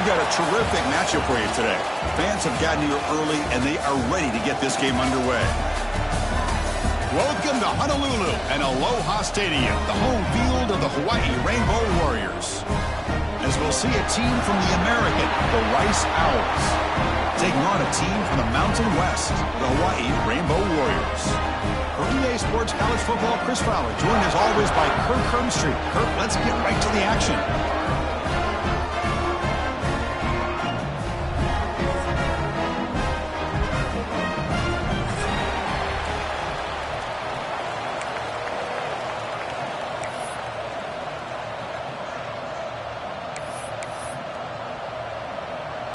We've got a terrific matchup for you today. Fans have gotten here early, and they are ready to get this game underway. Welcome to Honolulu and Aloha Stadium, the home field of the Hawaii Rainbow Warriors. As we'll see a team from the American, the Rice Owls, taking on a team from the Mountain West, the Hawaii Rainbow Warriors. For EA Sports College Football, Chris Fowler, joined as always by Kirk Hermstreet. Kirk, let's get right to the action.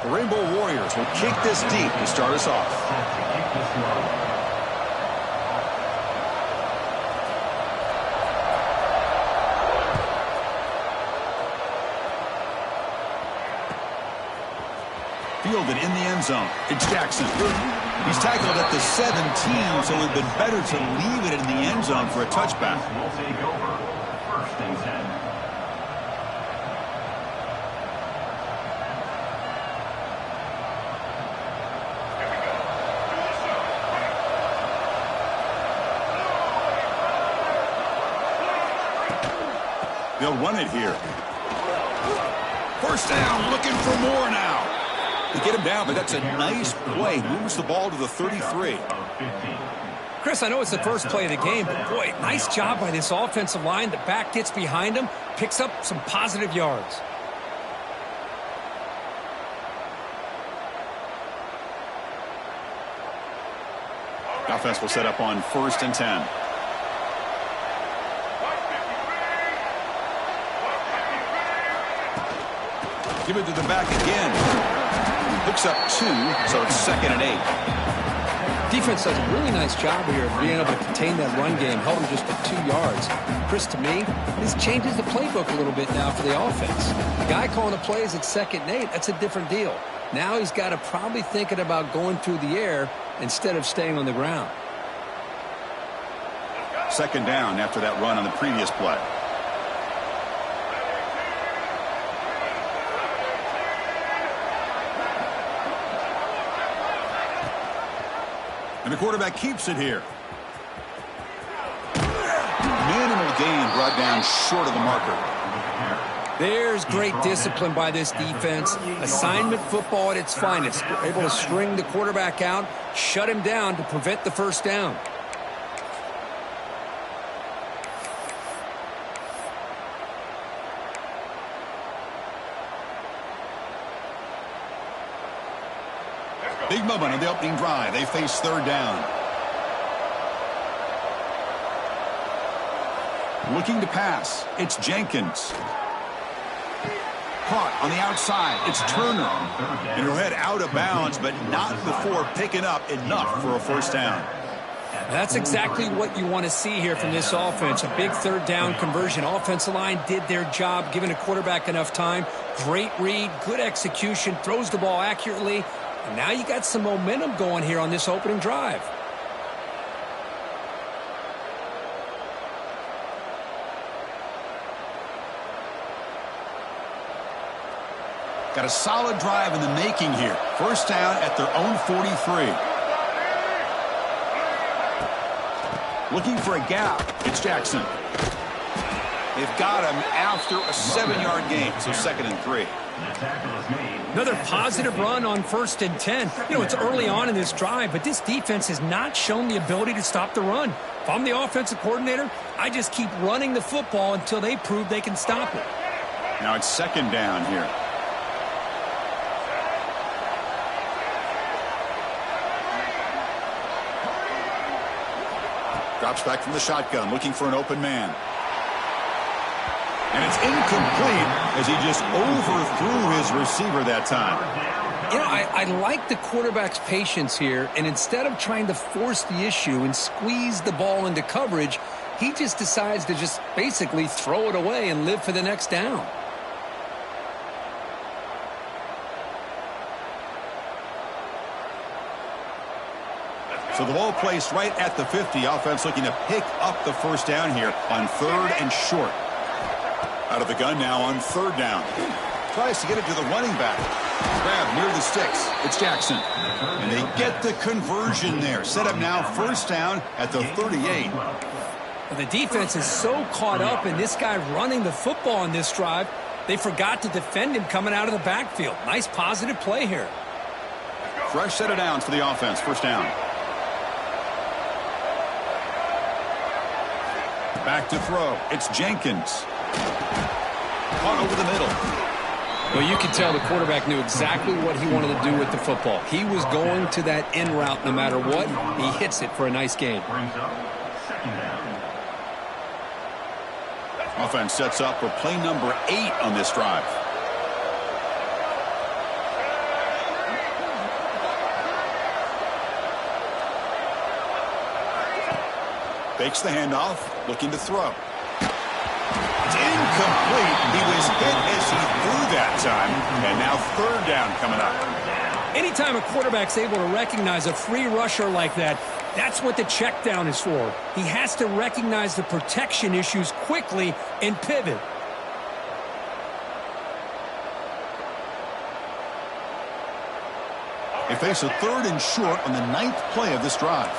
The Rainbow Warriors will kick this deep to start us off. Fielded in the end zone. It's Jackson. He's tackled at the 17, so it would have been better to leave it in the end zone for a touchback. Will take over. First and 10. They'll run it here. First down, looking for more now. They get him down, but that's a nice play. Moves the ball to the 33. Chris, I know it's the first play of the game, but boy, nice job by this offensive line. The back gets behind him, picks up some positive yards. Offense will set up on first and 10. Give it to the back again. Picks up 2, so it's 2nd and 8. Defense does a really nice job here of being able to contain that run game, held him just at 2 yards. Chris, to me, this changes the playbook a little bit now for the offense. The guy calling the plays at 2nd and 8, that's a different deal. Now he's got to probably thinking about going through the air instead of staying on the ground. 2nd down after that run on the previous play. And the quarterback keeps it here. Minimal gain brought down short of the marker. There's great discipline by this defense. Assignment football at its finest. They're able to string the quarterback out, shut him down to prevent the first down. Big moment on the opening drive. They face 3rd down. Looking to pass. It's Jenkins. Caught on the outside. It's Turner. And he'll head out of bounds, but not before picking up enough for a first down. That's exactly what you want to see here from this offense. A big 3rd down conversion. Offensive line did their job, giving the quarterback enough time. Great read, good execution, throws the ball accurately. And now you got some momentum going here on this opening drive. Got a solid drive in the making here. First down at their own 43. Looking for a gap. It's Jackson. They've got him after a 7-yard gain, so 2nd and 3. The tackle is made. Another positive run on 1st and 10. You know, it's early on in this drive, but this defense has not shown the ability to stop the run. If I'm the offensive coordinator, I just keep running the football until they prove they can stop it. Now it's 2nd down here. Drops back from the shotgun, looking for an open man. And it's incomplete as he just overthrew his receiver that time. You know, I like the quarterback's patience here, and instead of trying to force the issue and squeeze the ball into coverage, he just decides to just basically throw it away and live for the next down. So the ball placed right at the 50. Offense looking to pick up the 1st down here on 3rd and short. Out of the gun now on 3rd down. Tries to get it to the running back. Grab near the sticks. It's Jackson. And they get the conversion there. Set up now 1st down at the 38. Well, the defense is so caught up in this guy running the football on this drive, they forgot to defend him coming out of the backfield. Nice positive play here. Fresh set of downs for the offense. 1st down. Back to throw. It's Jenkins. Caught over the middle. Well, you can tell the quarterback knew exactly what he wanted to do with the football. He was going to that in route no matter what. He hits it for a nice gain. Brings up 2nd down. Offense sets up for play number 8 on this drive. Fakes the handoff, looking to throw. It's incomplete. He was hit as he threw that time. And now 3rd down coming up. Anytime a quarterback's able to recognize a free rusher like that, that's what the check down is for. He has to recognize the protection issues quickly and pivot. They face a 3rd and short on the 9th play of this drive.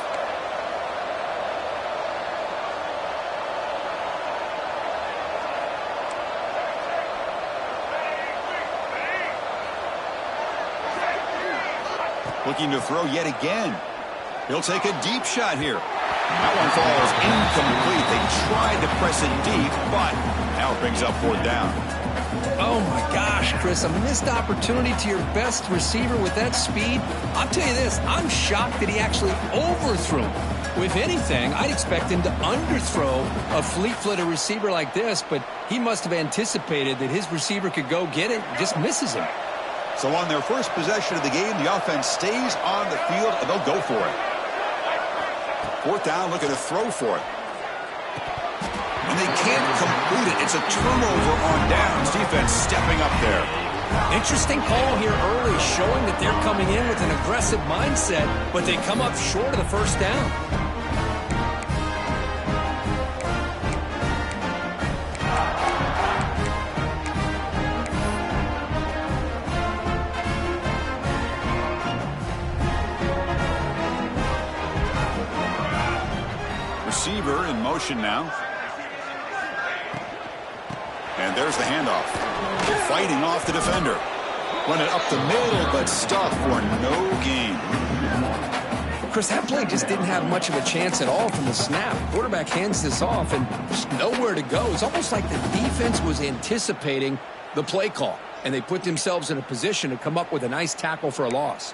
Looking to throw yet again. He'll take a deep shot here. That one falls incomplete. They tried to press it deep, but now it brings up 4th down. Oh, my gosh, Chris, a missed opportunity to your best receiver with that speed. I'll tell you this, I'm shocked that he actually overthrew him. If anything, I'd expect him to underthrow a fleet-footed receiver like this, but he must have anticipated that his receiver could go get it and just misses him. So on their first possession of the game, the offense stays on the field, and they'll go for it. 4th down, looking to throw for it. And they can't complete it. It's a turnover on downs. Defense stepping up there. Interesting call here early, showing that they're coming in with an aggressive mindset, but they come up short of the 1st down. Receiver in motion now. And there's the handoff. Fighting off the defender. Run it up the middle, but stuffed for no gain. Chris, that play just didn't have much of a chance at all from the snap. Quarterback hands this off and just nowhere to go. It's almost like the defense was anticipating the play call, and they put themselves in a position to come up with a nice tackle for a loss.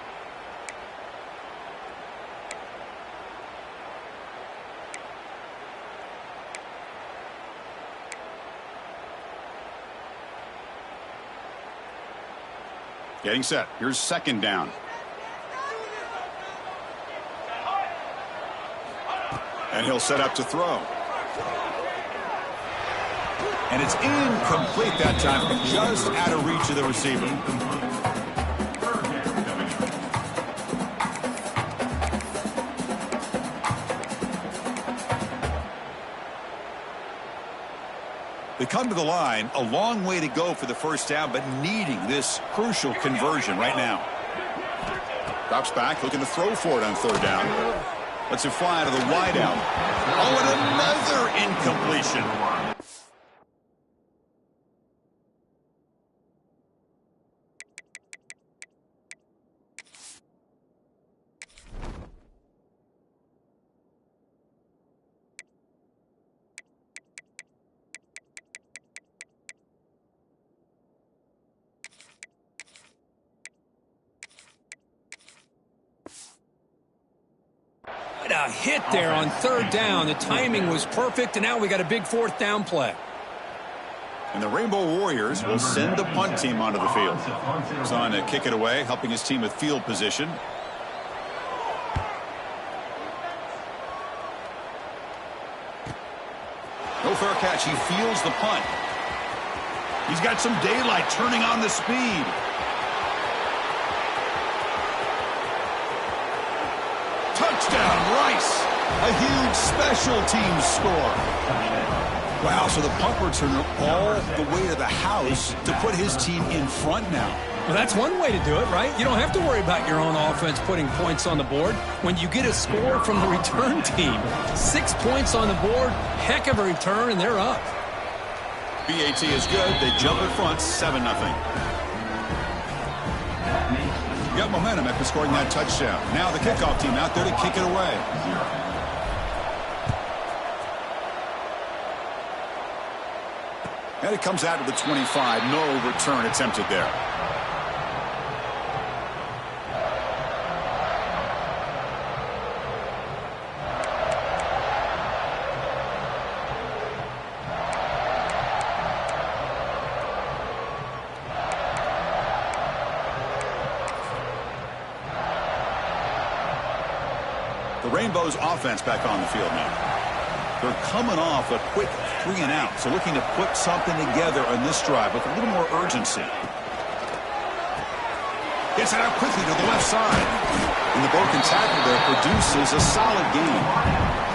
Getting set. Here's 2nd down. And he'll set up to throw. And it's incomplete that time, just out of reach of the receiver. They come to the line, a long way to go for the 1st down, but needing this crucial conversion right now. Drops back, looking to throw for it on 3rd down. Lets it fly to the wideout. Oh, and another incompletion. a hit there on third down. The timing was perfect, and now we got a big fourth down play. And the Rainbow Warriors will send the punt team onto the field. He's on to kick it away, helping his team with field position. No fair catch. He fields the punt. He's got some daylight turning on the speed. Touchdown, Rice. A huge special teams score. Wow, so the punt returner all the way to the house to put his team in front now. Well, that's one way to do it, right? You don't have to worry about your own offense putting points on the board when you get a score from the return team. 6 points on the board, heck of a return, and they're up. BAT is good. They jump in front, 7-0. Got momentum after scoring that touchdown. Now the kickoff team out there to kick it away. And it comes out to the 25. No return attempted there. The Rainbows offense back on the field now. They're coming off a quick 3 and out, so looking to put something together on this drive with a little more urgency. Gets it out quickly to the left side. And the broken tackle there produces a solid game.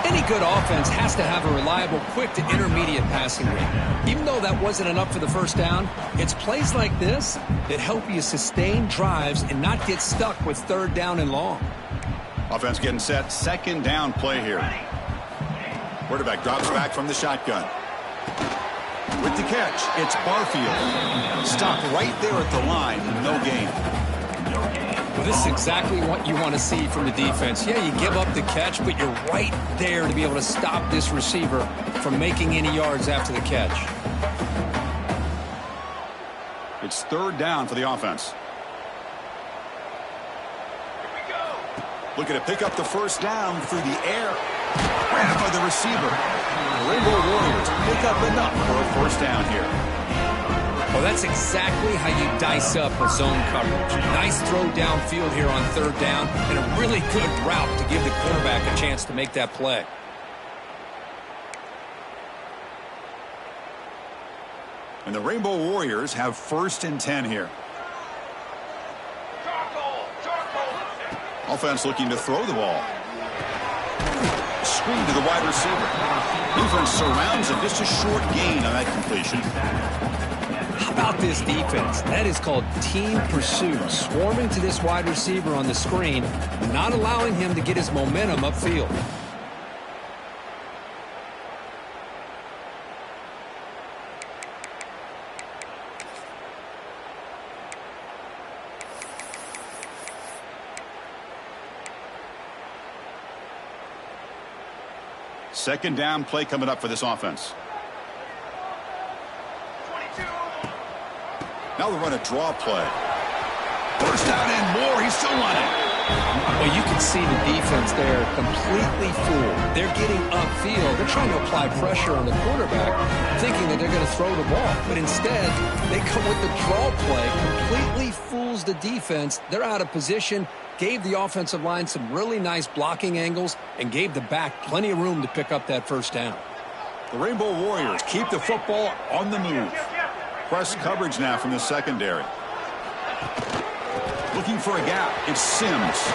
Any good offense has to have a reliable, quick to intermediate passing game. Even though that wasn't enough for the first down, it's plays like this that help you sustain drives and not get stuck with third down and long. Offense getting set. Second down play here. Quarterback drops back from the shotgun. With the catch, it's Barfield. Stopped right there at the line. No gain. Well, this is exactly what you want to see from the defense. Yeah, you give up the catch, but you're right there to be able to stop this receiver from making any yards after the catch. It's third down for the offense. Looking to pick up the first down through the air. Grabbed by the receiver. The Rainbow Warriors pick up enough for a first down here. Well, that's exactly how you dice up a zone coverage. Nice throw downfield here on third down, and a really good route to give the quarterback a chance to make that play. And the Rainbow Warriors have 1st and 10 here. Offense looking to throw the ball. Screen to the wide receiver. Defense surrounds him. Just a short gain on that completion. How about this defense? That is called team pursuit. Swarming to this wide receiver on the screen, not allowing him to get his momentum upfield. Second down play coming up for this offense. 22. Now they run a draw play. First down and more. He's still on it. Well, you can see the defense there completely fooled. They're getting upfield. They're trying to apply pressure on the quarterback, thinking that they're going to throw the ball. But instead, they come with the draw play, completely fools the defense. They're out of position, gave the offensive line some really nice blocking angles, and gave the back plenty of room to pick up that first down. The Rainbow Warriors keep the football on the move. Press coverage now from the secondary. Looking for a gap. It's Sims.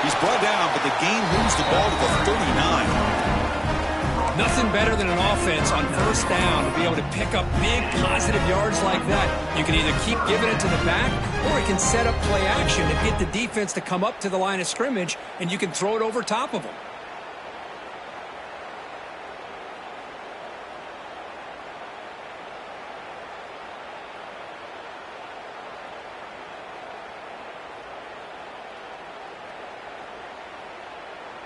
He's brought down, but the game moves the ball to the 39. Nothing better than an offense on first down to be able to pick up big positive yards like that. You can either keep giving it to the back, or it can set up play action and get the defense to come up to the line of scrimmage, and you can throw it over top of them.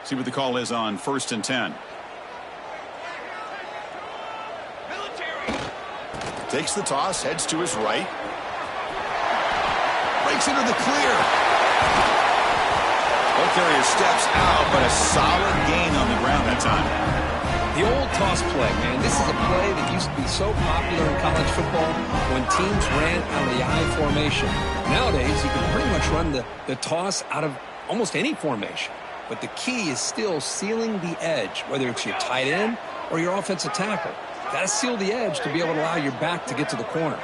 See what the call is on 1st and 10. Takes the toss, heads to his right. Breaks into the clear. carrier steps out, but a solid gain on the ground that time. The old toss play, man. This is a play that used to be so popular in college football when teams ran out of the I formation. Nowadays, you can pretty much run the toss out of almost any formation. But the key is still sealing the edge, whether it's your tight end or your offensive tackle. Got to seal the edge to be able to allow your back to get to the corner.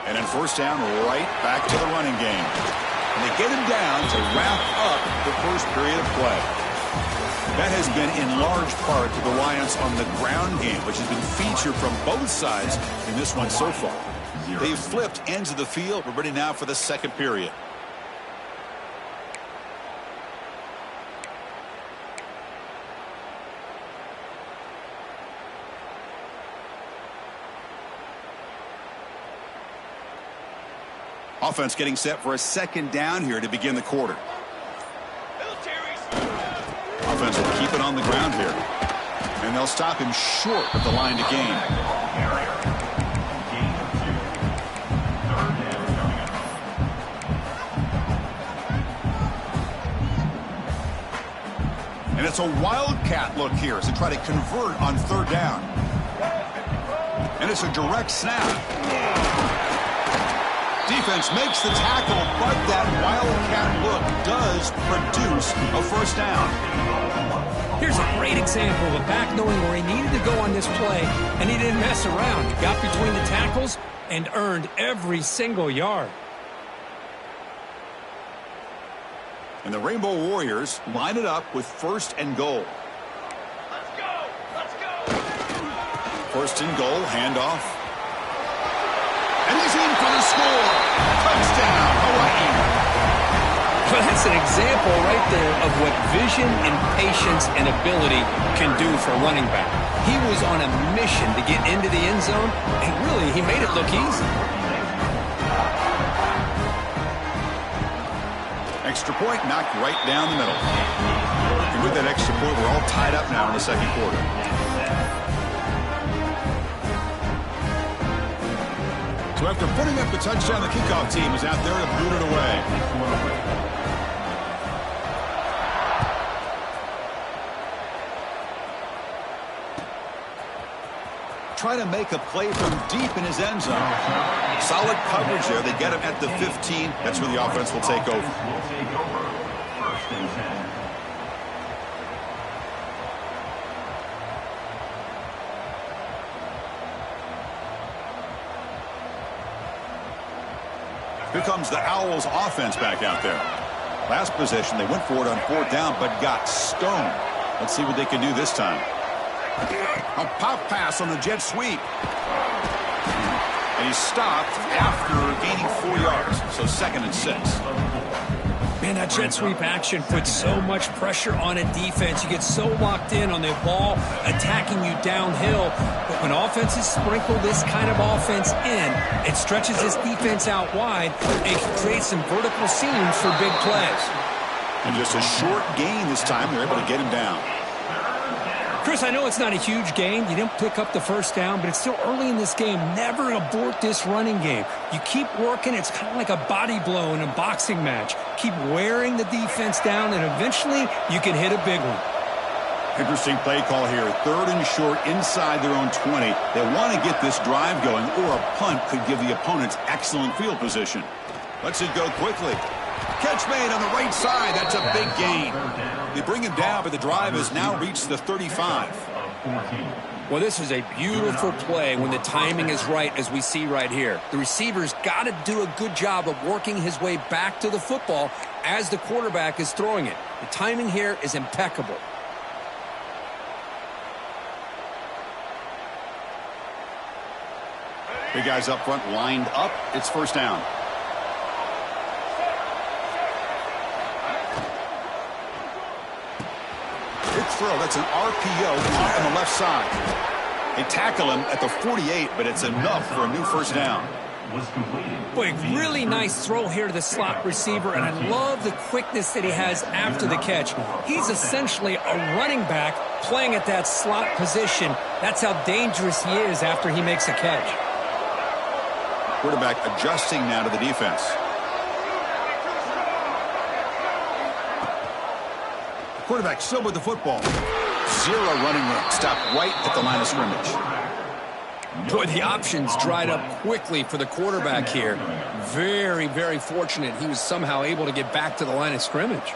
And then first down, right back to the running game. And they get him down to wrap up the first period of play. That has been in large part the reliance on the ground game, which has been featured from both sides in this one so far. They've flipped ends of the field. We're ready now for the second period. Offense getting set for a second down here to begin the quarter. Offense will keep it on the ground here. And they'll stop him short of the line to gain. And it's a wildcat look here as they try to convert on third down. And it's a direct snap. Defense makes the tackle, but that wildcat look does produce a first down. Here's a great example of a back knowing where he needed to go on this play, and he didn't mess around. He got between the tackles and earned every single yard. And the Rainbow Warriors line it up with first and goal. Let's go! Let's go! First and goal, handoff. And he's in for the score. Touchdown, Hawaii. Well, that's an example right there of what vision and patience and ability can do for a running back. He was on a mission to get into the end zone, and really, he made it look easy. Extra point knocked right down the middle. And with that extra point, we're all tied up now in the second quarter. So after putting up the touchdown, the kickoff team is out there to boot it away. Trying to make a play from deep in his end zone. Solid coverage there. They get him at the 15. That's where the offense will take over. First and 10. Here comes the Owls offense back out there. Last possession, they went for it on fourth down, but got stoned. Let's see what they can do this time. A pop pass on the jet sweep. And he stopped after gaining 4 yards. So second and 6. Man, that jet sweep action puts so much pressure on a defense. You get so locked in on the ball attacking you downhill. But when offenses sprinkle this kind of offense in, it stretches this defense out wide and can create some vertical seams for big plays. And just a short gain this time. They're able to get him down. Chris, I know it's not a huge gain. You didn't pick up the first down, but it's still early in this game. Never abort this running game. You keep working. It's kind of like a body blow in a boxing match. Keep wearing the defense down, and eventually you can hit a big one. Interesting play call here. Third and short inside their own 20. They want to get this drive going, or a punt could give the opponents excellent field position. Lets it go quickly. Catch made on the right side. That's a big gain. They bring him down, but the drive has now reached the 35. Well, this is a beautiful play when the timing is right, as we see right here. The receiver's got to do a good job of working his way back to the football as the quarterback is throwing it. The timing here is impeccable. Big guys up front lined up. It's first down. Good throw. That's an RPO on the left side. They tackle him at the 48, but it's enough for a new first down. Boy, really nice throw here to the slot receiver, and I love the quickness that he has after the catch. He's essentially a running back playing at that slot position. That's how dangerous he is after he makes a catch. Quarterback adjusting now to the defense. Quarterback still with the football. Zero running room. Stopped right at the line of scrimmage. Boy, the options dried up quickly for the quarterback here. Very, very fortunate he was somehow able to get back to the line of scrimmage.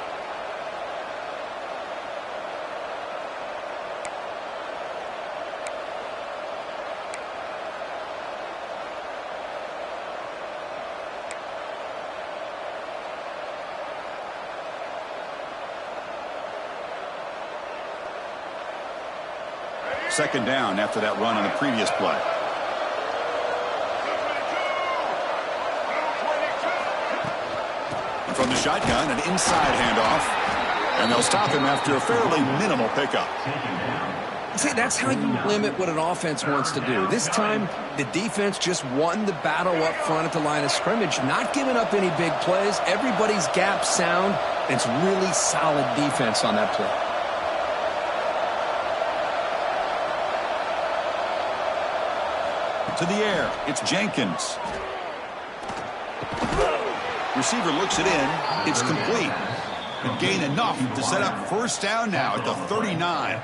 Second down after that run on the previous play. And from the shotgun, an inside handoff. And they'll stop him after a fairly minimal pickup. See, that's how you limit what an offense wants to do. This time, the defense just won the battle up front at the line of scrimmage, not giving up any big plays. Everybody's gap sound. It's really solid defense on that play. To the air, it's Jenkins. Receiver looks it in. It's complete. And gain enough to set up first down now at the 39.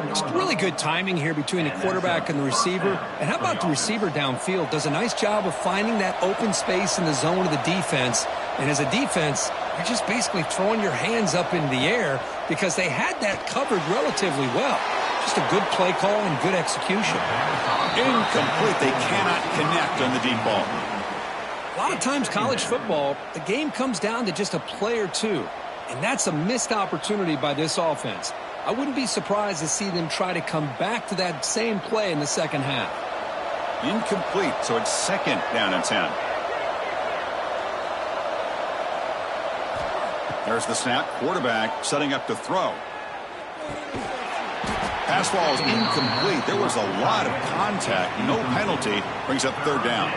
It's really good timing here between the quarterback and the receiver. And how about the receiver downfield? Does a nice job of finding that open space in the zone of the defense. And as a defense, you're just basically throwing your hands up in the air because they had that covered relatively well. Just a good play call and good execution. Incomplete. They cannot connect on the deep ball. A lot of times college football, the game comes down to just a play or two. And that's a missed opportunity by this offense. I wouldn't be surprised to see them try to come back to that same play in the second half. Incomplete, so it's second down and 10. There's the snap. Quarterback setting up to throw. Pass ball is incomplete. There was a lot of contact. No penalty. Brings up third down.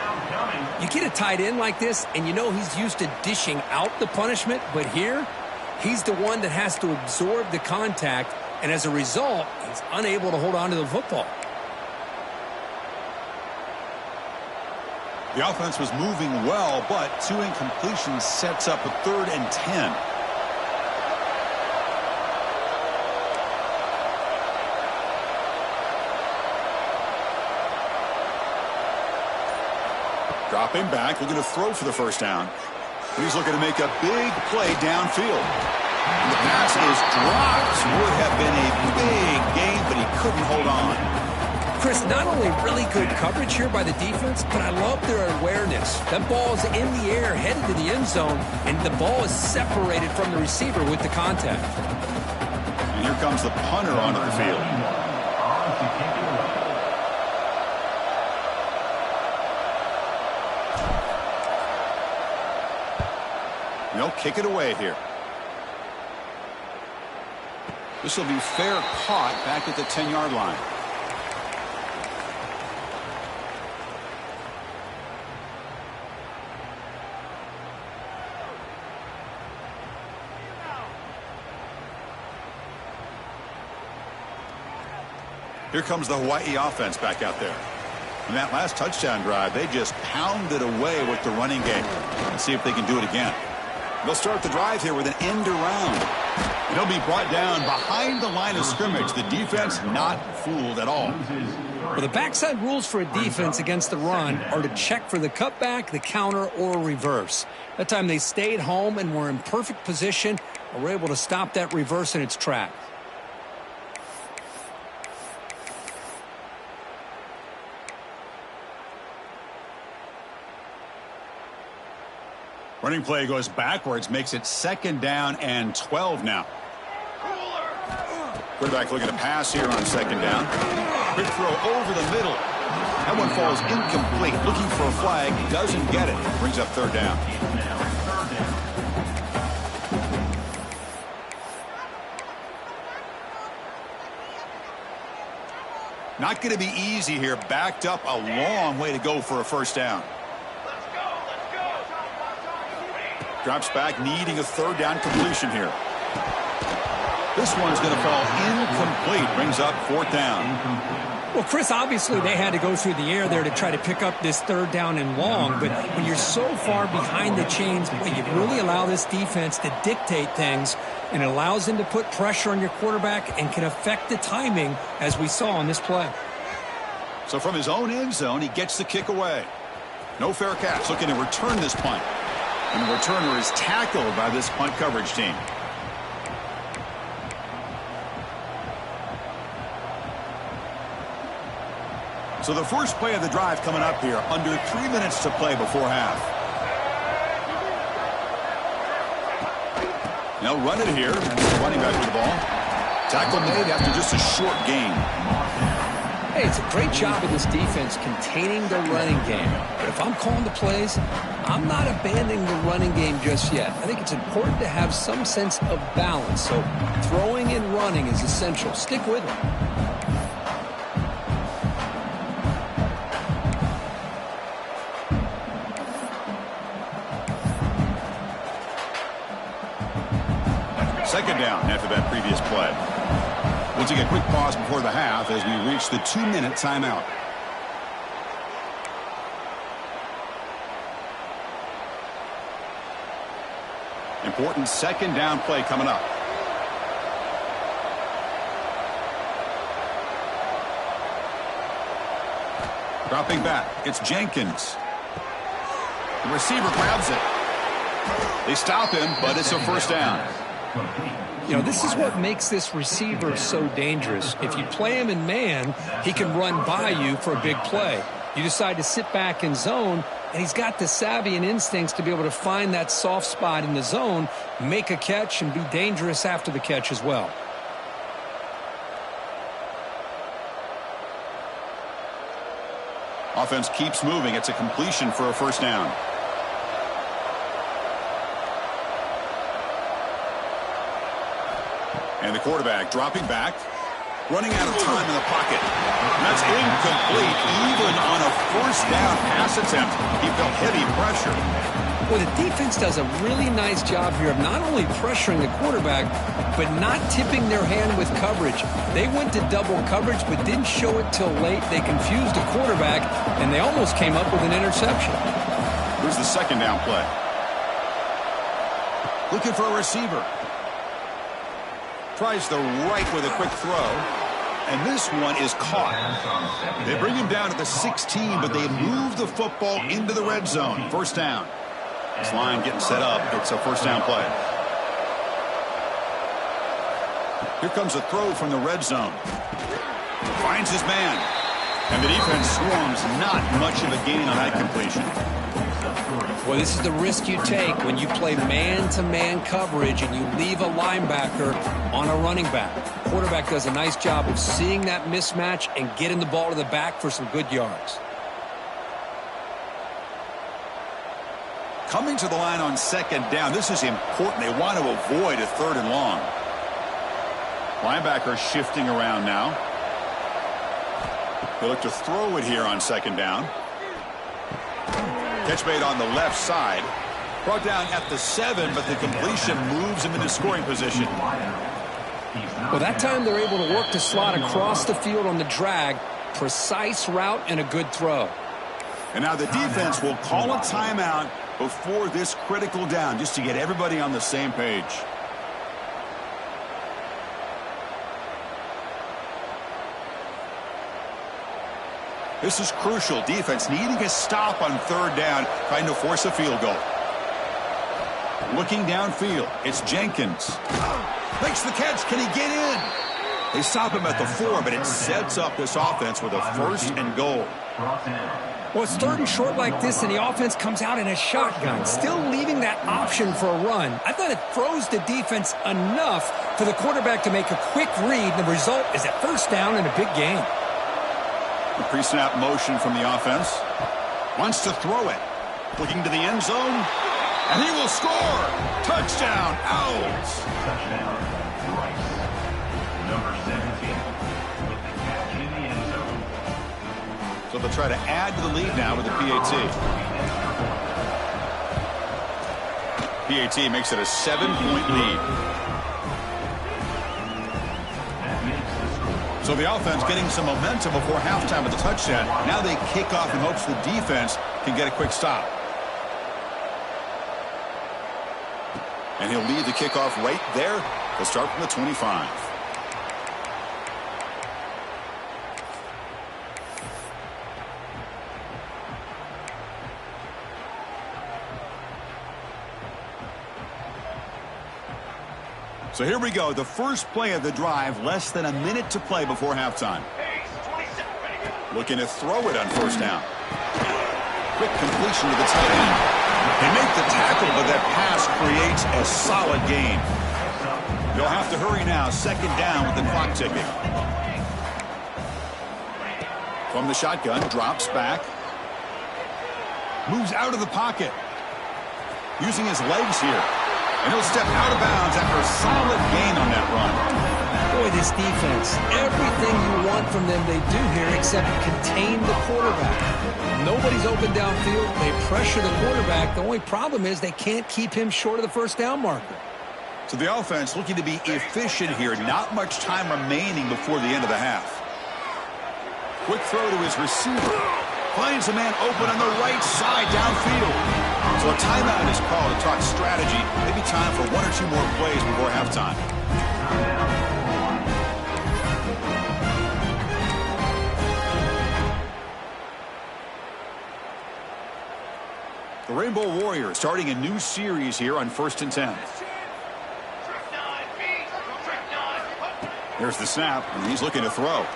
You get a tight end like this, and you know he's used to dishing out the punishment, but here, he's the one that has to absorb the contact, and as a result, he's unable to hold on to the football. The offense was moving well, but two incompletions sets up a 3rd and 10. Dropping back, looking to throw for the first down. He's looking to make a big play downfield. And the pass is dropped. Would have been a big gain, but he couldn't hold on. Chris, not only really good coverage here by the defense, but I love their awareness. That ball is in the air, headed to the end zone, and the ball is separated from the receiver with the contact. And here comes the punter onto the field. They'll kick it away here. This will be fair caught back at the 10-yard line. Here comes the Hawaii offense back out there. In that last touchdown drive, they just pounded away with the running game. Let's see if they can do it again. They'll start the drive here with an end around. And he'll be brought down behind the line of scrimmage. The defense not fooled at all. Well, the backside rules for a defense against the run are to check for the cutback, the counter, or reverse. That time they stayed home and were in perfect position and were able to stop that reverse in its tracks. Running play goes backwards, makes it 2nd down and 12 now. Quarterback looking to pass here on 2nd down. Quick throw over the middle. That one falls incomplete. Looking for a flag, doesn't get it. Brings up 3rd down. Not going to be easy here. Backed up a long way to go for a first down. Drops back, needing a 3rd down completion here. This one's going to fall incomplete. Brings up 4th down. Well, Chris, obviously they had to go through the air there to try to pick up this third down and long, but when you're so far behind the chains, boy, you really allow this defense to dictate things, and it allows them to put pressure on your quarterback and can affect the timing, as we saw on this play. So from his own end zone, he gets the kick away. No fair catch, looking to return this punt. And the returner is tackled by this punt coverage team. So the first play of the drive coming up here, under 3 minutes to play before half. Now run it here. Running back with the ball. Tackle made after just a short gain. Hey, it's a great job of this defense containing the running game. But if I'm calling the plays, I'm not abandoning the running game just yet. I think it's important to have some sense of balance. So throwing and running is essential. Stick with it. Second down after that previous play. We'll take a quick pause before the half as we reach the 2-minute timeout. Important second down play coming up. Dropping back, it's Jenkins. The receiver grabs it. They stop him, but it's a first down. You know, this is what makes this receiver so dangerous. If you play him in man, he can run by you for a big play. You decide to sit back in zone, and he's got the savvy and instincts to be able to find that soft spot in the zone, make a catch, and be dangerous after the catch as well. Offense keeps moving. It's a completion for a first down. And the quarterback dropping back, running out of time in the pocket. And that's incomplete, even on a first down pass attempt. He felt heavy pressure. Well, the defense does a really nice job here of not only pressuring the quarterback, but not tipping their hand with coverage. They went to double coverage, but didn't show it till late. They confused the quarterback, and they almost came up with an interception. Here's the second down play. Looking for a receiver. Tries the right with a quick throw, and this one is caught. They bring him down to the 16, but they move the football into the red zone. First down. This line getting set up. It's a first down play. Here comes a throw from the red zone. Finds his man, and the defense swarms. Not much of a gain on that completion. Well, this is the risk you take when you play man-to-man coverage and you leave a linebacker on a running back. The quarterback does a nice job of seeing that mismatch and getting the ball to the back for some good yards. Coming to the line on second down, this is important. They want to avoid a third and long. Linebacker shifting around now. They look to throw it here on second down. Catch made on the left side. Brought down at the 7, but the completion moves him into scoring position. Well, that time they're able to work the slot across the field on the drag. Precise route and a good throw. And now the defense will call a timeout before this critical down, just to get everybody on the same page. This is crucial. Defense needing a stop on third down, trying to force a field goal. Looking downfield, it's Jenkins. Makes the catch. Can he get in? They stop him at the 4, but it sets up this offense with a first and goal. Well, it's third and short like this, and the offense comes out in a shotgun, still leaving that option for a run. I thought it froze the defense enough for the quarterback to make a quick read, and the result is a first down and a big gain. The pre-snap motion from the offense. Wants to throw it. Looking to the end zone. And he will score. Touchdown, Owls. Touchdown, Rice. Number 17 with the catch in the end zone. So they'll try to add to the lead now with the PAT. PAT makes it a 7-point lead. That makes the score So the offense getting some momentum before halftime with the touchdown. Now they kick off in hopes the defense can get a quick stop. And he'll lead the kickoff right there. They'll start from the 25. So here we go, the first play of the drive, less than a minute to play before halftime. Looking to throw it on first down. Quick completion to the tight end. They make the tackle, but that pass creates a solid gain. They'll have to hurry now, second down with the clock ticking. From the shotgun, drops back. Moves out of the pocket. Using his legs here. And he'll step out of bounds after a solid gain on that run. Boy, this defense, everything you want from them they do here except contain the quarterback. Nobody's open downfield. They pressure the quarterback. The only problem is they can't keep him short of the first down marker. So the offense looking to be efficient here. Not much time remaining before the end of the half. Quick throw to his receiver. Finds a man open on the right side downfield. So a timeout is called to talk strategy. Maybe time for one or two more plays before halftime. The Rainbow Warriors starting a new series here on 1st and 10. There's the snap, and he's looking to throw.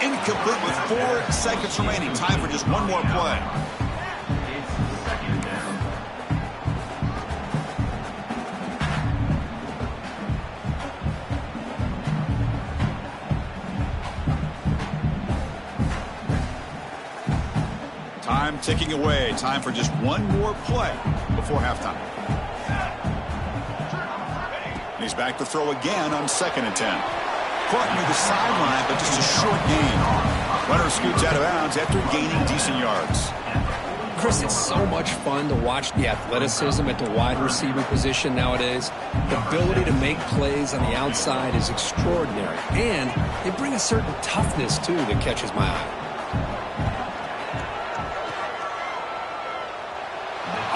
Incomplete with 4 seconds remaining. Time for just one more play. Time ticking away. Time for just one more play before halftime. He's back to throw again on 2nd and 10. Caught near the sideline, but just a short gain. Runner scoots out of bounds after gaining decent yards. Chris, it's so much fun to watch the athleticism at the wide receiver position nowadays. The ability to make plays on the outside is extraordinary. And they bring a certain toughness, too, that catches my eye.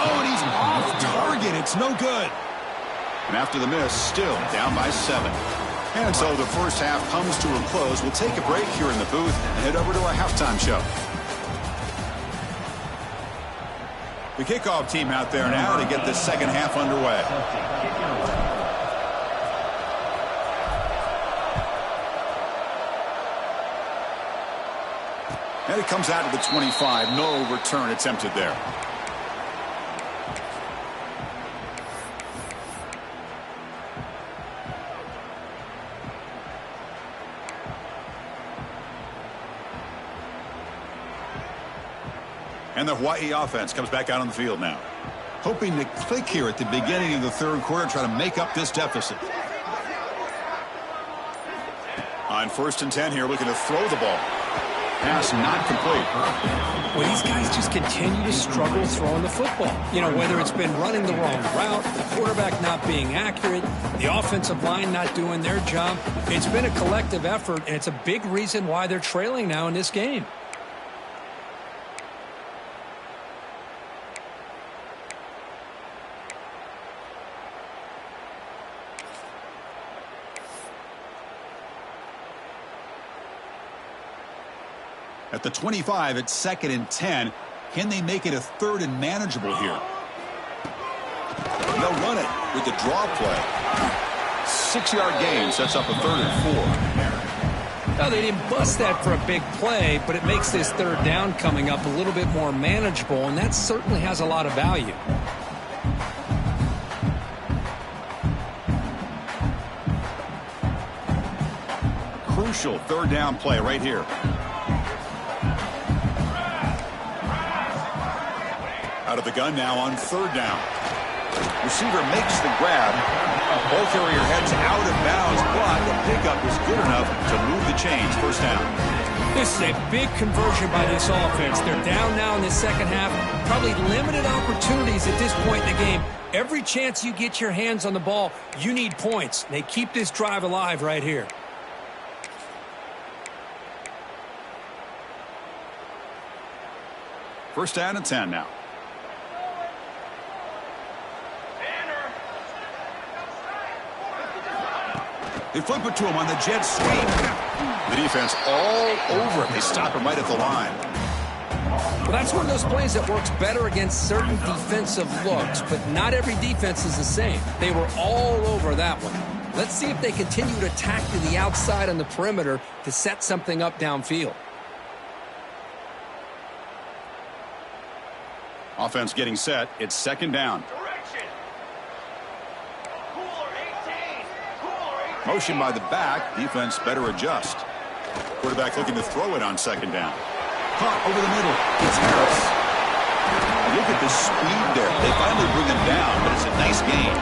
Oh, and he's off target. It's no good. And after the miss, still down by 7. And so the first half comes to a close. We'll take a break here in the booth and head over to our halftime show. The kickoff team out there now to get this second half underway. And it comes out to the 25. No return attempted there. And the Hawaii offense comes back out on the field now. Hoping to click here at the beginning of the third quarter, try to make up this deficit. On 1st and 10 here, looking to throw the ball. Pass not complete. Well, these guys just continue to struggle throwing the football. You know, whether it's been running the wrong route, the quarterback not being accurate, the offensive line not doing their job. It's been a collective effort, and it's a big reason why they're trailing now in this game. At the 25, it's 2nd and 10. Can they make it a 3rd and manageable here? They'll run it with the draw play. 6-yard gain sets up a 3rd and 4. No, they didn't bust that for a big play, but it makes this 3rd down coming up a little bit more manageable, and that certainly has a lot of value. Crucial 3rd down play right here. Out of the gun now on 3rd down. Receiver makes the grab. Ball carrier heads out of bounds, but the pickup is good enough to move the chains. 1st down. This is a big conversion by this offense. They're down now in the second half. Probably limited opportunities at this point in the game. Every chance you get your hands on the ball, you need points. They keep this drive alive right here. First down and 10 now. They flip it to him on the jet sweep. The defense all over it. They stop him right at the line. Well, that's one of those plays that works better against certain defensive looks, but not every defense is the same. They were all over that one. Let's see if they continue to attack to the outside on the perimeter to set something up downfield. Offense getting set. It's second down. Motion by the back. Defense better adjust. Quarterback looking to throw it on second down. Caught over the middle. It's Harris. Look at the speed there. They finally bring him down, but it's a nice gain.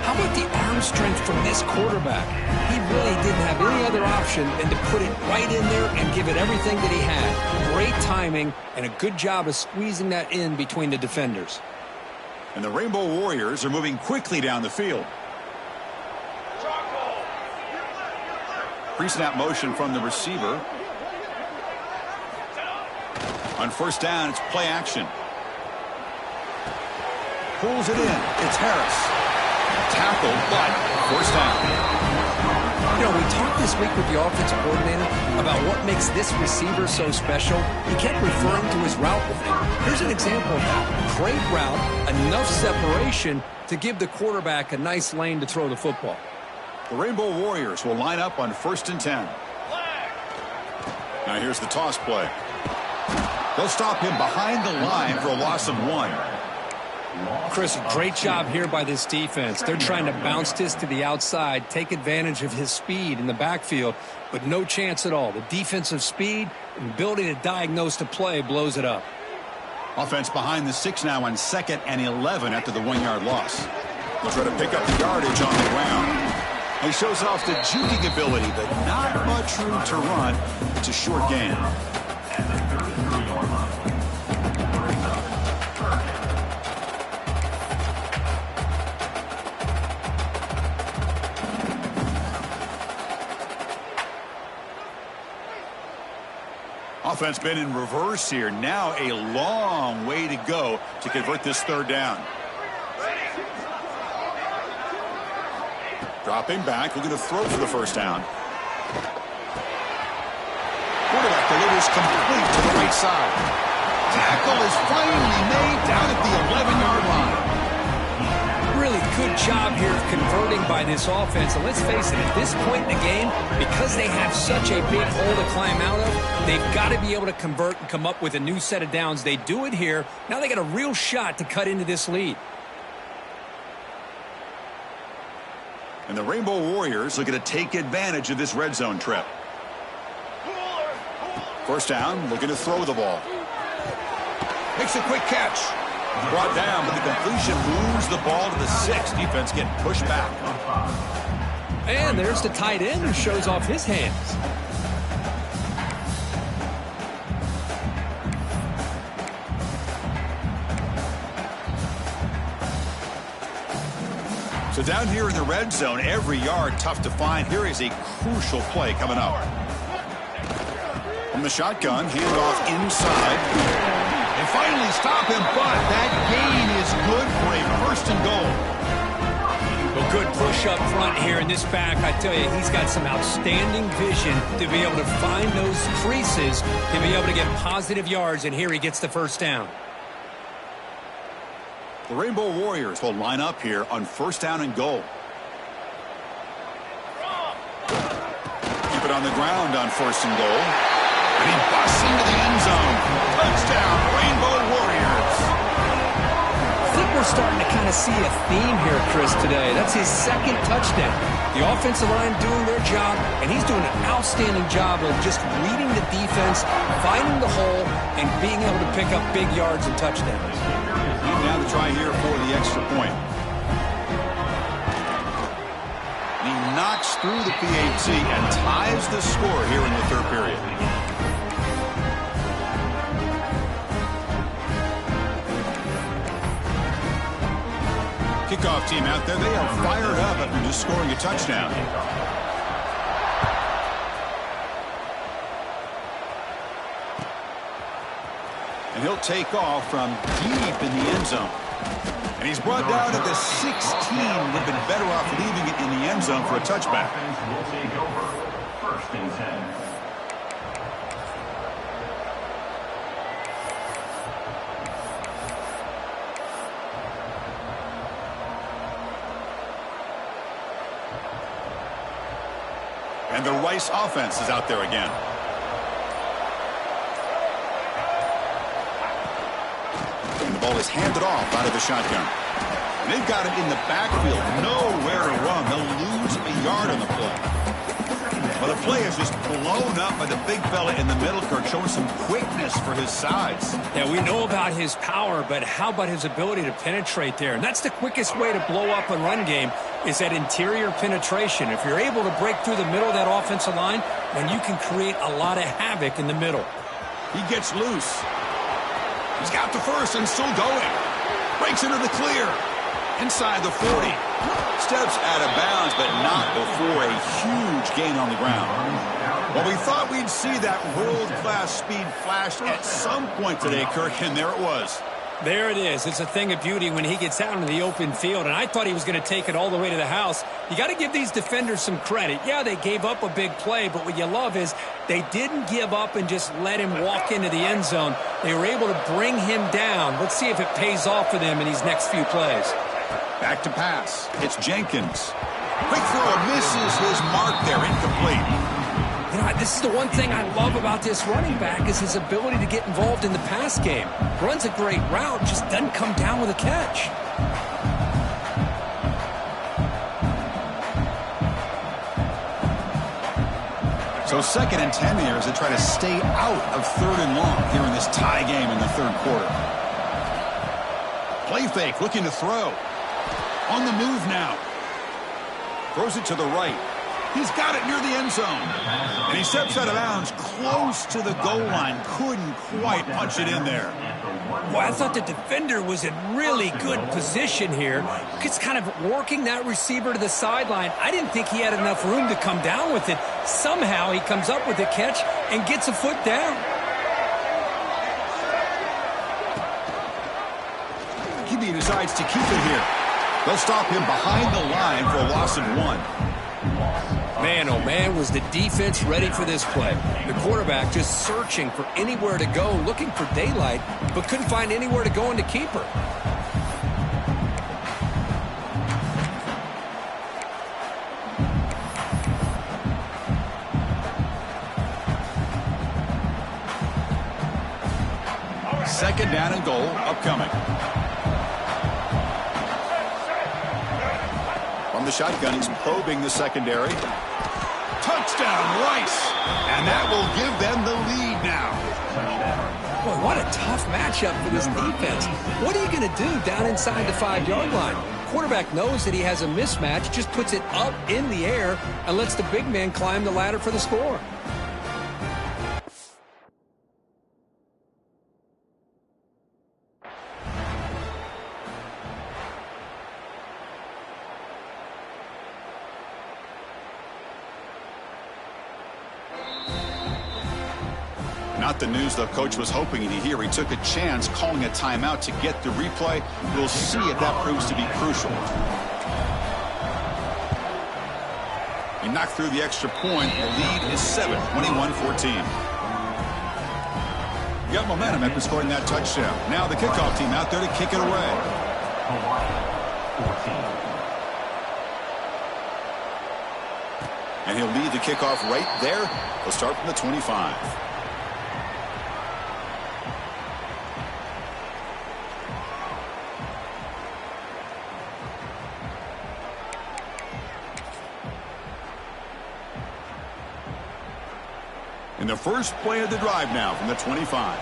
How about the arm strength from this quarterback? He really didn't have any other option than to put it right in there and give it everything that he had. Great timing and a good job of squeezing that in between the defenders. And the Rainbow Warriors are moving quickly down the field. Pre-snap motion from the receiver. On first down, it's play action. Pulls it in. It's Harris. Tackled, but first down. You know, we talked this week with the offensive coordinator about what makes this receiver so special. He kept referring to his route with him. Here's an example of that. Great route, enough separation to give the quarterback a nice lane to throw the football. The Rainbow Warriors will line up on first and 10. Now here's the toss play. They'll stop him behind the line for a loss of 1. Chris, great job here by this defense. They're trying to bounce this to the outside, take advantage of his speed in the backfield, but no chance at all. The defensive speed and ability to diagnose the play blows it up. Offense behind the 6 now on 2nd and 11 after the 1-yard loss. They'll try to pick up the yardage on the ground. He shows off the juking ability, but not much room to run. It's a short gain. Offense been in reverse here. Now a long way to go to convert this third down. Dropping back, looking to throw for the first down. Quarterback delivers complete to the right side. Tackle is finally made down at the 11-yard line. Really good job here of converting by this offense. And let's face it, at this point in the game, because they have such a big hole to climb out of, they've got to be able to convert and come up with a new set of downs. They do it here. Now they got a real shot to cut into this lead. And the Rainbow Warriors looking to take advantage of this red zone trip. First down, looking to throw the ball. Makes a quick catch. Brought down, but the completion moves the ball to the 6. Defense getting pushed back. And there's the tight end who shows off his hands. So down here in the red zone, every yard tough to find. Here is a crucial play coming up. From the shotgun, handoff inside. They finally stop him, but that gain is good for a first and goal. Well, good push up front here in this back. I tell you, he's got some outstanding vision to be able to find those creases, to be able to get positive yards, and here he gets the first down. The Rainbow Warriors will line up here on first down and goal. Keep it on the ground on first and goal. And he busts into the end zone. Touchdown, Rainbow Warriors. I think we're starting to kind of see a theme here, Chris, today. That's his second touchdown. The offensive line doing their job, and he's doing an outstanding job of just leading the defense, finding the hole, and being able to pick up big yards and touchdowns. Now to try here for the extra point. And he knocks through the PAT and ties the score here in the third period. Kickoff team out there, they are fired up after just scoring a touchdown. And he'll take off from deep in the end zone. And he's brought down to the 16. Would have been better off leaving it in the end zone for a touchback. Offense will take over. 1st and 10. And the Rice offense is out there again. And the ball is handed off out of the shotgun. And they've got it in the backfield. Nowhere to run. They'll lose a yard on the play. Well, the play is just blown up by the big fella in the middle, Kirk, showing some quickness for his size. Yeah, we know about his power, but how about his ability to penetrate there? And that's the quickest way to blow up a run game, is that interior penetration. If you're able to break through the middle of that offensive line, then you can create a lot of havoc in the middle. He gets loose. He's got the first and still going. Breaks into the clear. Inside the 40. Steps out of bounds, but not before a huge gain on the ground. Well, we thought we'd see that world-class speed flash at some point today, Kirk, and there it was. There it is. It's a thing of beauty when he gets out into the open field, and I thought he was going to take it all the way to the house. You got to give these defenders some credit. Yeah, they gave up a big play, but what you love is they didn't give up and just let him walk into the end zone. They were able to bring him down. Let's see if it pays off for them in these next few plays. Back to pass. It's Jenkins. Quick throw, misses his mark there, incomplete. You know, this is the one thing I love about this running back is his ability to get involved in the pass game. Runs a great route, just doesn't come down with a catch. So 2nd and 10 here as they try to stay out of 3rd and long here in this tie game in the 3rd quarter. Play fake, looking to throw. On the move now. Throws it to the right. He's got it near the end zone. And he steps out of bounds close to the goal line. Couldn't quite punch it in there. Well, I thought the defender was in really good position here. It's kind of working that receiver to the sideline. I didn't think he had enough room to come down with it. Somehow he comes up with the catch and gets a foot down. QB decides to keep it here. They'll stop him behind the line for a loss of 1. Man, oh man, was the defense ready for this play. The quarterback just searching for anywhere to go, looking for daylight, but couldn't find anywhere to go into keeper. Second down and goal upcoming. From the shotgun, he's probing the secondary. Touchdown, Rice. And that will give them the lead now. Boy, what a tough matchup for this defense. What are you going to do down inside the 5-yard line? Quarterback knows that he has a mismatch, just puts it up in the air and lets the big man climb the ladder for the score. Not the news the coach was hoping to hear. He took a chance calling a timeout to get the replay. We'll see if that proves to be crucial. He knocked through the extra point. The lead is 7, 21-14. You got momentum after scoring that touchdown. Now the kickoff team out there to kick it away. And he'll lead the kickoff right there. He'll start from the 25. In the first play of the drive now from the 25.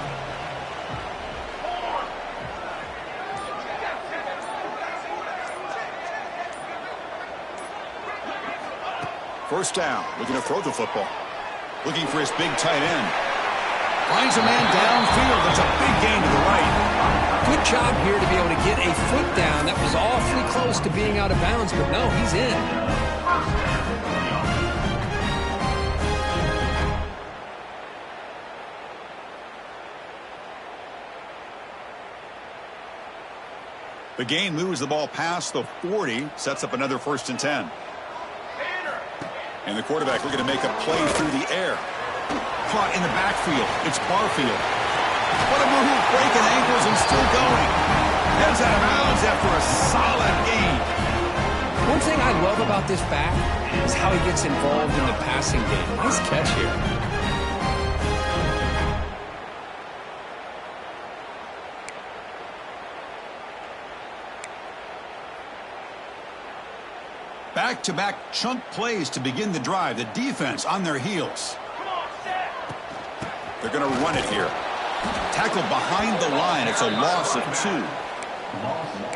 First down, looking to throw the football. Looking for his big tight end. Finds a man downfield. That's a big gain to the right. Good job here to be able to get a foot down. That was awfully close to being out of bounds, but no, he's in. The gain moves the ball past the 40, sets up another 1st and 10. And the quarterback looking to make a play through the air. Caught in the backfield. It's Barfield. What a move, breaking ankles and still going. Heads out of bounds after a solid gain. One thing I love about this back is how he gets involved in the passing game. Nice catch here. Back-to-back chunk plays to begin the drive. The defense on their heels. They're going to run it here. Tackled behind the line. It's a loss of 2.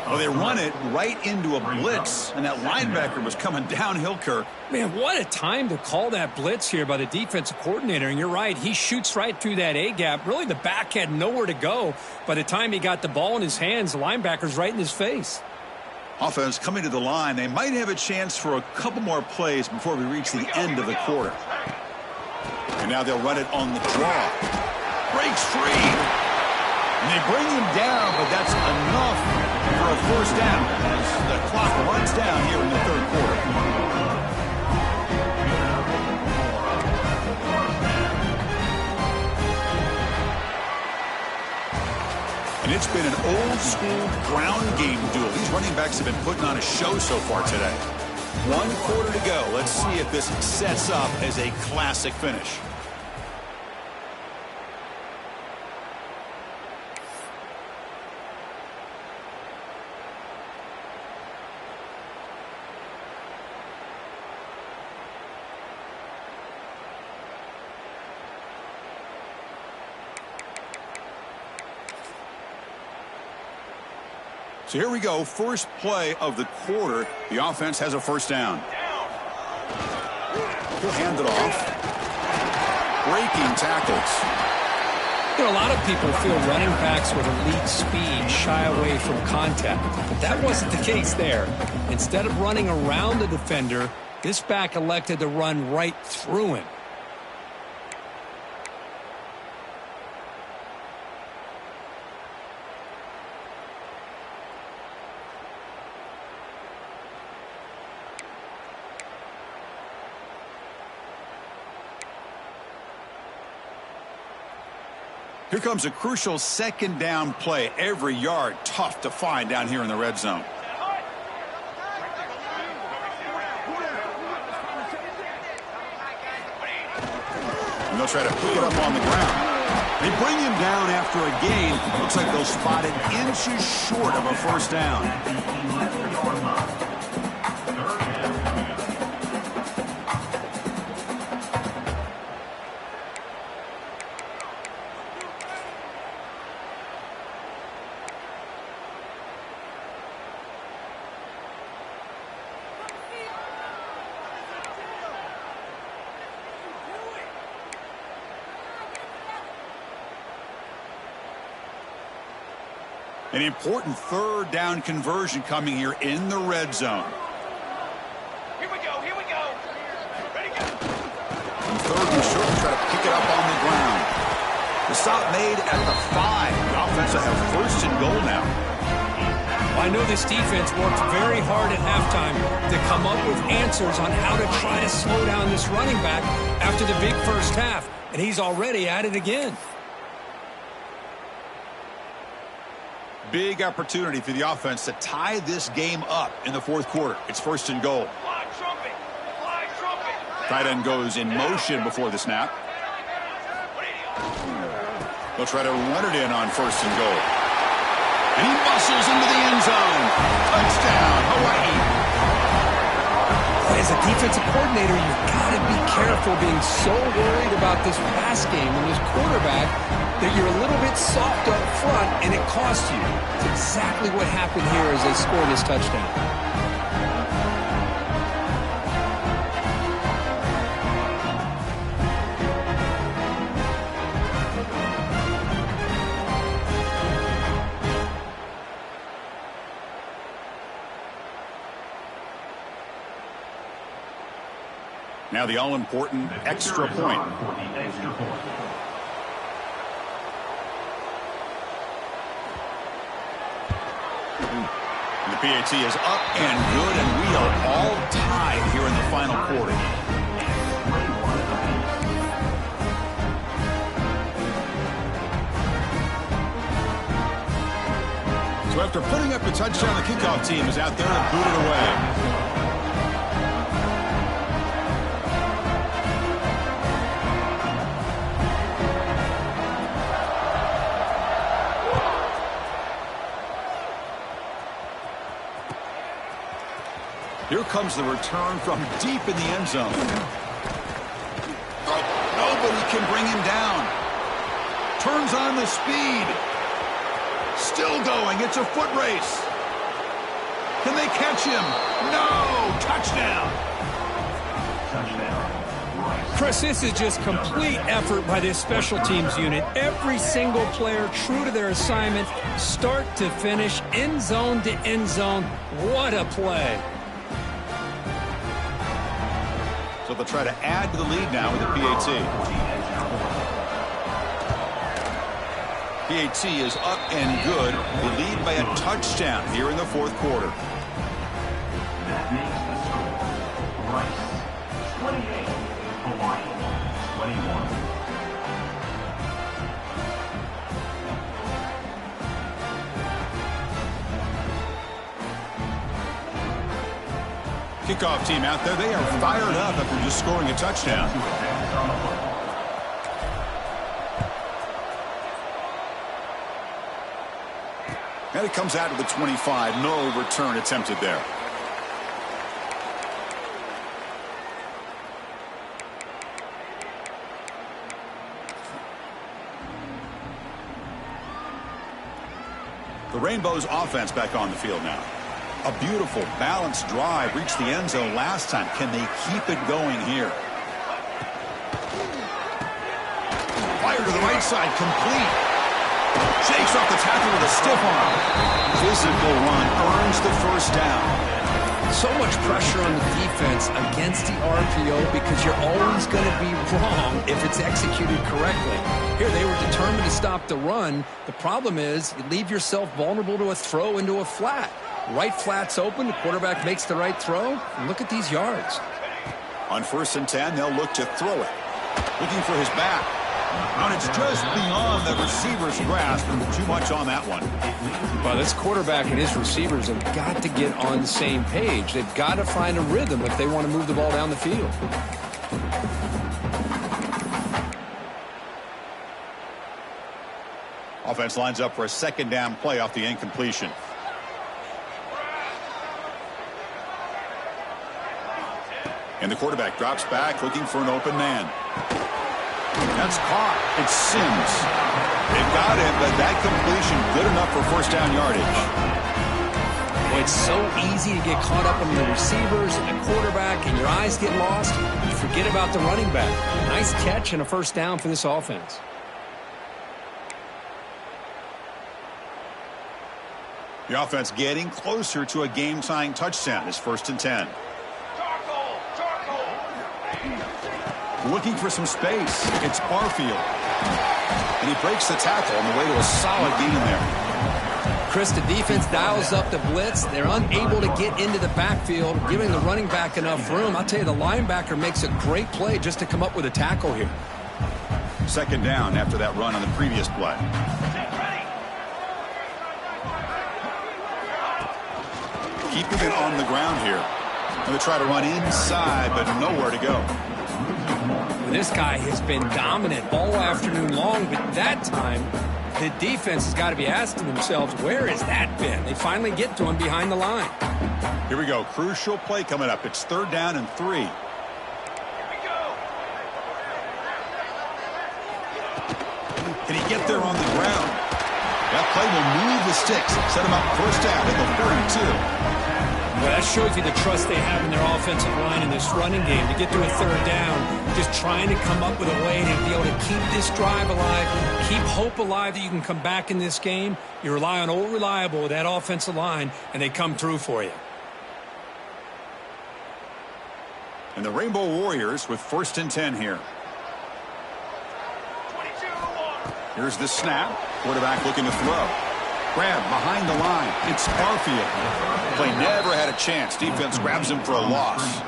Well, they run it right into a blitz, and that linebacker was coming downhill, Kirk. Man, what a time to call that blitz here by the defensive coordinator. And you're right, he shoots right through that A-gap. Really, the back had nowhere to go. By the time he got the ball in his hands, the linebacker's right in his face. Offense coming to the line. They might have a chance for a couple more plays before we reach the end of the quarter. And now they'll run it on the draw. Breaks free. And they bring him down, but that's enough for a 1st down as the clock runs down here in the 3rd quarter. And it's been an old-school ground game duel. These running backs have been putting on a show so far today. 1 quarter to go. Let's see if this sets up as a classic finish. So here we go, first play of the quarter. The offense has a 1st down. He'll hand it off. Breaking tackles. You know, a lot of people feel running backs with elite speed shy away from contact, but that wasn't the case there. Instead of running around the defender, this back elected to run right through him. Here comes a crucial 2nd down play. Every yard tough to find down here in the red zone. And they'll try to pick it up on the ground. They bring him down after a gain. Looks like they'll spot it inches short of a 1st down. An important 3rd down conversion coming here in the red zone. Here we go. Ready, go. And 3rd and short, try to pick it up on the ground. The stop made at the 5. The offense will have 1st and goal now. I know this defense worked very hard at halftime to come up with answers on how to try to slow down this running back after the big 1st half, and he's already at it again. Big opportunity for the offense to tie this game up in the 4th quarter. It's 1st and goal. Fly trumpet. Tight end goes in motion before the snap. They'll try to run it in on 1st and goal. And he muscles into the end zone. Touchdown, Hawaii. As a defensive coordinator, you've got to be careful being so worried about this pass game and this quarterback that you're a little bit soft up front and it costs you. It's exactly what happened here as they scored this touchdown. Now the all-important extra point. PAT is up and good, and we are all tied here in the final quarter. So after putting up a touchdown, the kickoff team is out there and booted away. Here comes the return from deep in the end zone. Oh, nobody can bring him down. Turns on the speed. Still going. It's a foot race. Can they catch him? No! Touchdown. Chris, this is just complete effort by this special teams unit. Every single player true to their assignment, start to finish, end zone to end zone. What a play. So they'll try to add to the lead now with the PAT. PAT is up and good. They lead by a touchdown here in the fourth quarter. That makes the score. Rice, 28. Hawaii, 21. Kickoff team out there. They are fired up after just scoring a touchdown. And it comes out to the 25. No return attempted there. The Rainbows offense back on the field now. A beautiful, balanced drive reached the end zone last time. Can they keep it going here? Fire to the right side, complete. Shakes off the tackle with a stiff arm. Physical run earns the first down. So much pressure on the defense against the RPO because you're always going to be wrong if it's executed correctly. Here, they were determined to stop the run. The problem is you leave yourself vulnerable to a throw into a flat. Right flat's open, the quarterback makes the right throw, and look at these yards. On 1st and 10, they'll look to throw it. Looking for his back. And it's just beyond the receiver's grasp, and too much on that one. Well, this quarterback and his receivers have got to get on the same page. They've got to find a rhythm if they want to move the ball down the field. Offense lines up for a second down play off the incompletion. And the quarterback drops back looking for an open man. That's caught. It's Sims. They've got him, but that completion good enough for first down yardage. Well, it's so easy to get caught up on the receivers and the quarterback, and your eyes get lost. You forget about the running back. Nice catch and a first down for this offense. The offense getting closer to a game-tying touchdown. It's 1st and 10. Looking for some space. It's Barfield. And he breaks the tackle on the way to a solid gain there. Chris, the defense dials up the blitz. They're unable to get into the backfield, giving the running back enough room. I'll tell you, the linebacker makes a great play just to come up with a tackle here. Second down after that run on the previous play. Keeping it on the ground here. And they try to run inside, but nowhere to go. This guy has been dominant all afternoon long, but that time, the defense has got to be asking themselves, where has that been? They finally get to him behind the line. Here we go. Crucial play coming up. It's 3rd down and 3. Here we go. Can he get there on the ground? That play will move the sticks. Set him up first down at the 42. Well, that shows you the trust they have in their offensive line in this running game to get to a 3rd down, just trying to come up with a way to be able to keep this drive alive, keep hope alive that you can come back in this game. You rely on old reliable with that offensive line, and they come through for you. And the Rainbow Warriors with 1st and 10 here. 22-1. Here's the snap. Quarterback looking to throw. Grab behind the line. It's Barfield. Play never had a chance. Defense grabs him for a loss.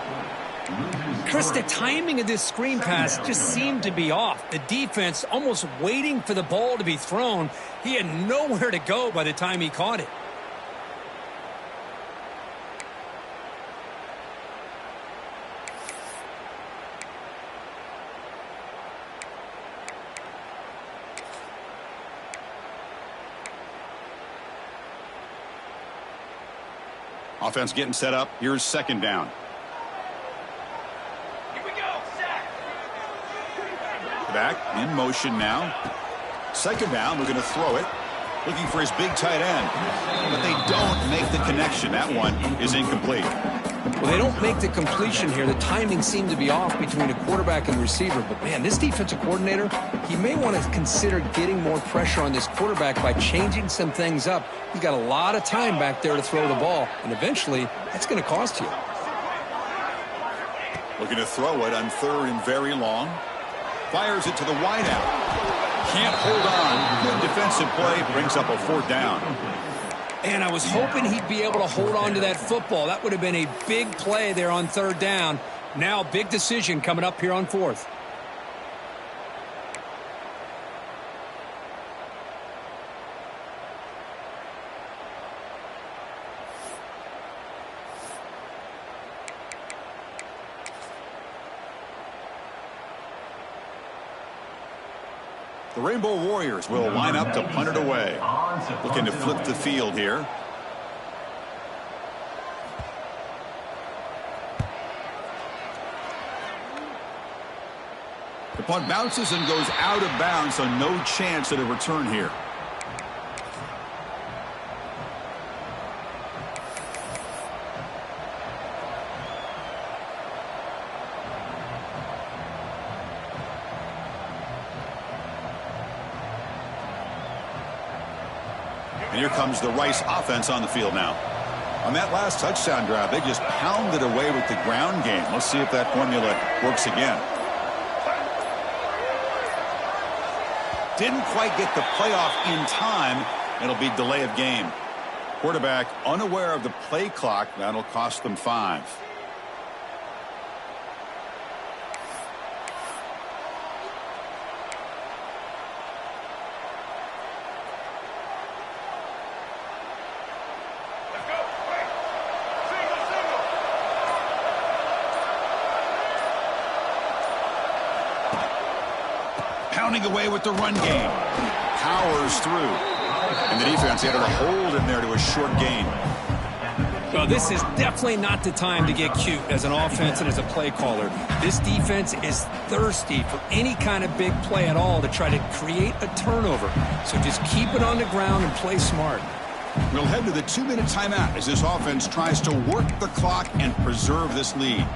Chris, the timing of this screen pass just seemed to be off. The defense almost waiting for the ball to be thrown. He had nowhere to go by the time he caught it. Offense getting set up. Here's second down. Here we go, sack. Back in motion now. Second down, we're going to throw it. Looking for his big tight end. But they don't make the connection. That one is incomplete. Well, they don't make the completion here. The timing seemed to be off between a quarterback and receiver. But, man, this defensive coordinator, he may want to consider getting more pressure on this quarterback by changing some things up. He's got a lot of time back there to throw the ball, and eventually that's going to cost you. Looking to throw it on third and very long. Fires it to the wideout. Can't hold on. Good defensive play. Brings up a fourth down. And I was hoping he'd be able to hold on to that football. That would have been a big play there on third down. Now, big decision coming up here on fourth. The Rainbow Warriors will line up to punt it away. Looking to flip the field here. The punt bounces and goes out of bounds, so no chance at a return here. And here comes the Rice offense on the field now. On that last touchdown drive, they just pounded away with the ground game. Let's see if that formula works again. Didn't quite get the playoff in time. It'll be delay of game. Quarterback unaware of the play clock. That'll cost them 5. Pounding away with the run game. Powers through. And the defense added a hold in there to a short gain. Well, this is definitely not the time to get cute as an offense and as a play caller. This defense is thirsty for any kind of big play at all to try to create a turnover. So just keep it on the ground and play smart. We'll head to the 2-minute timeout as this offense tries to work the clock and preserve this lead.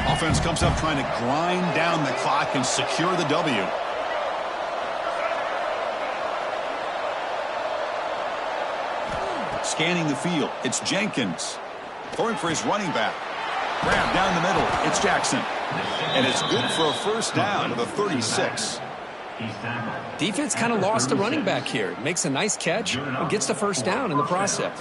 Offense comes up trying to grind down the clock and secure the W. Scanning the field, it's Jenkins. Throwing for his running back. Grab down the middle, it's Jackson. And it's good for a first down to the 36. Defense kind of lost the running back here. Makes a nice catch and gets the first down in the process.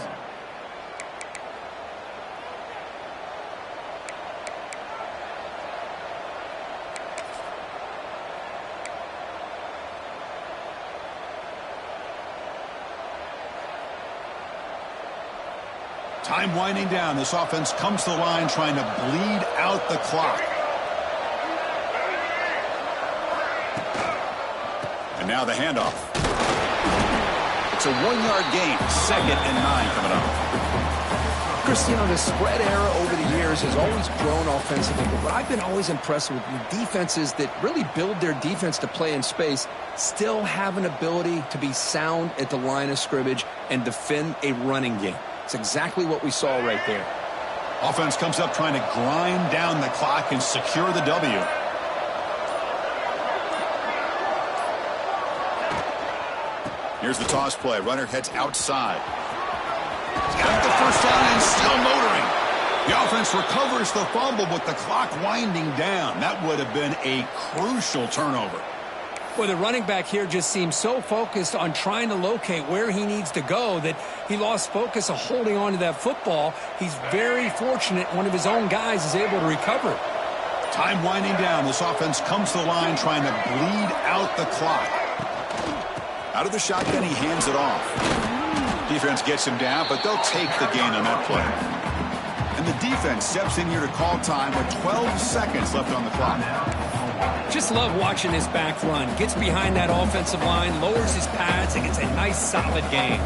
Time winding down. This offense comes to the line trying to bleed out the clock. And now the handoff. It's a 1-yard gain. 2nd and 9 coming up. Chris, the spread era over the years has always grown offensively, but what I've been always impressed with defenses that really build their defense to play in space still have an ability to be sound at the line of scrimmage and defend a running game. It's exactly what we saw right there. Offense comes up trying to grind down the clock and secure the W. Here's the toss play. Runner heads outside. He's got the first down and still motoring. The offense recovers the fumble with the clock winding down. That would have been a crucial turnover. Well, the running back here just seems so focused on trying to locate where he needs to go that he lost focus of holding on to that football. He's very fortunate one of his own guys is able to recover. Time winding down. This offense comes to the line trying to bleed out the clock. Out of the shotgun, he hands it off. Defense gets him down, but they'll take the gain on that play. And the defense steps in here to call time with 12 seconds left on the clock. Just love watching this back run. Gets behind that offensive line, lowers his pads, and gets a nice solid gain.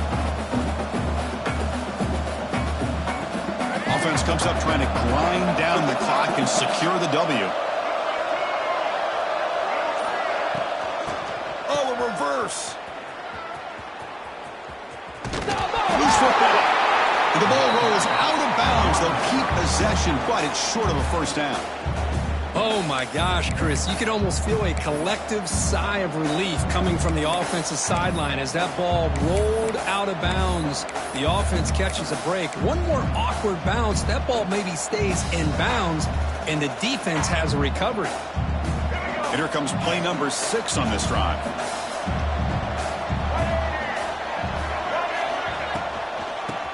Offense comes up trying to grind down the clock and secure the W. Oh, a reverse. Loose football. And the ball rolls out of bounds. They'll keep possession, but it's short of a first down. Oh, my gosh, Chris. You can almost feel a collective sigh of relief coming from the offensive sideline as that ball rolled out of bounds. The offense catches a break. One more awkward bounce. That ball maybe stays in bounds, and the defense has a recovery. And here comes play number 6 on this drive.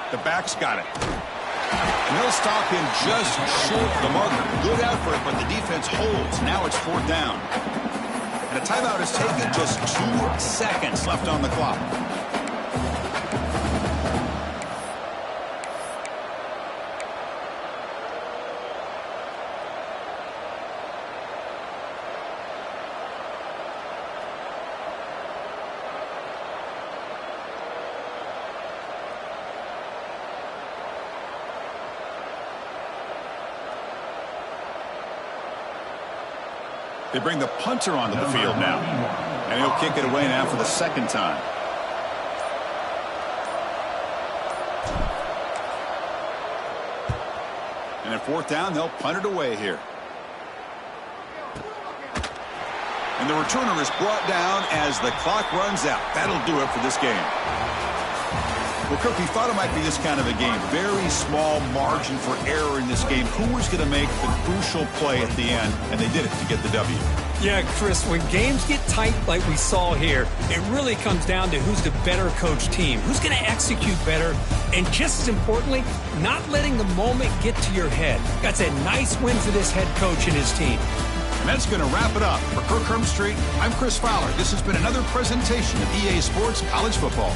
The back's got it. And they'll stop him just short of the marker. Good effort, but the defense holds. Now it's 4th down. And a timeout is taken. Just 2 seconds left on the clock. They bring the punter onto the field now. And he'll kick it away now for the 2nd time. And at 4th down, they'll punt it away here. And the returner is brought down as the clock runs out. That'll do it for this game. Well, Kirk, we thought it might be this kind of a game. Very small margin for error in this game. Who was going to make the crucial play at the end? And they did it to get the W. Yeah, Chris, when games get tight like we saw here, it really comes down to who's the better coach team, who's going to execute better, and just as importantly, not letting the moment get to your head. That's a nice win for this head coach and his team. And that's going to wrap it up. For Kirk Herbstreit, I'm Chris Fowler. This has been another presentation of EA Sports College Football.